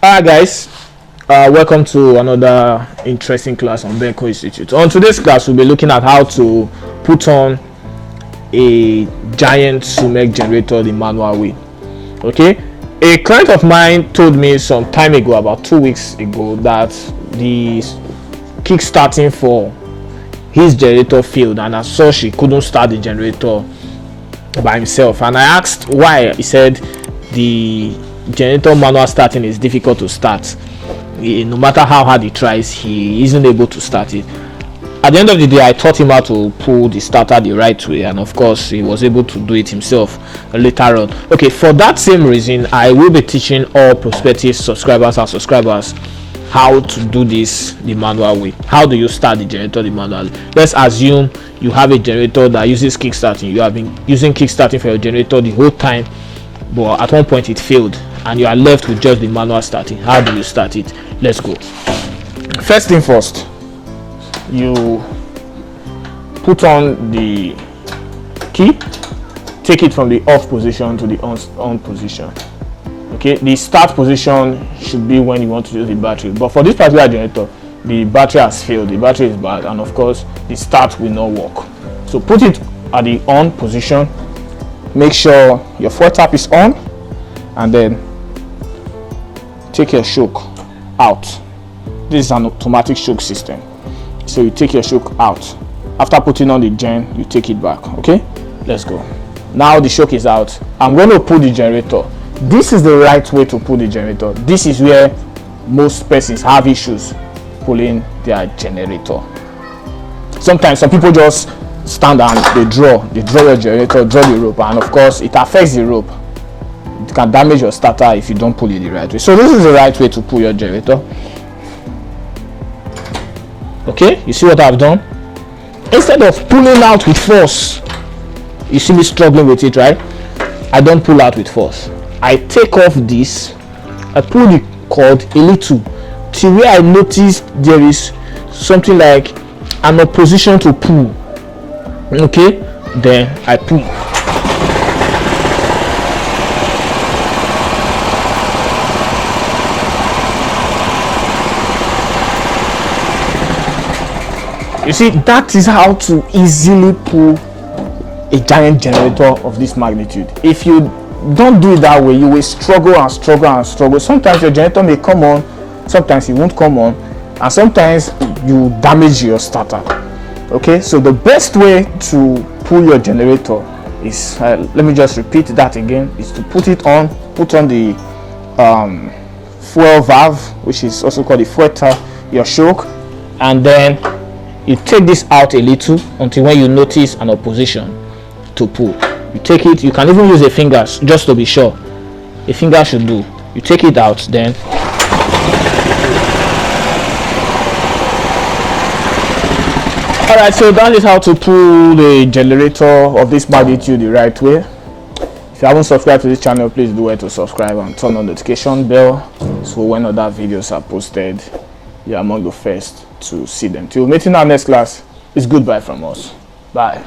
Alright guys, welcome to another interesting class on Benco Institute. On today's class, we'll be looking at how to put on a giant Sumac generator the manual way. Okay, a client of mine told me some time ago, about 2 weeks ago, that the kickstarting for his generator failed, and as such he couldn't start the generator by himself. And I asked why. He said the generator manual starting is difficult to start. No matter how hard he tries, he isn't able to start it. At the end of the day, I taught him how to pull the starter the right way, and of course he was able to do it himself later on. Okay, for that same reason, I will be teaching all prospective subscribers and subscribers how to do this the manual way. How do you start the generator the manual? Let's assume you have a generator that uses kickstarting. You have been using kickstarting for your generator the whole time, but at one point it failed and you are left with just the manual starting. How do you start it? Let's go. First thing first, you put on the key, take it from the off position to the on position. Okay, the start position should be when you want to use the battery, but for this particular generator the battery has failed, the battery is bad, and of course the start will not work. So put it at the on position, make sure your fuel tap is on, and then take your choke out. This is an automatic choke system, so you take your choke out. After putting on the gen, you take it back. Okay, let's go. Now the choke is out. I'm going to pull the generator. This is the right way to pull the generator. This is where most persons have issues pulling their generator. Sometimes some people just stand and they draw your generator, draw the rope, and of course it affects the rope. It can damage your starter if you don't pull it the right way. So this is the right way to pull your generator. Okay, you see what I've done? Instead of pulling out with force, you see me struggling with it, right? I don't pull out with force. I take off this, I pull the cord a little till where I notice there is something like an opposition to pull. Okay, then I pull. You see, that is how to easily pull a giant generator of this magnitude. If you don't do it that way, you will struggle and struggle and struggle. Sometimes your generator may come on, sometimes it won't come on, and sometimes you damage your starter. Okay, so the best way to pull your generator is, let me just repeat that again, is to put on the fuel valve, which is also called the fuel tap, your choke, and then you take this out a little until when you notice an opposition to pull. You take it, you can even use a finger just to be sure. A finger should do. You take it out, then alright, so that is how to pull the generator of this magnitude the right way. If you haven't subscribed to this channel, please do well to subscribe and turn on the notification bell, so when other videos are posted, you're among the first to see them. Till meeting our next class, it's goodbye from us. Bye.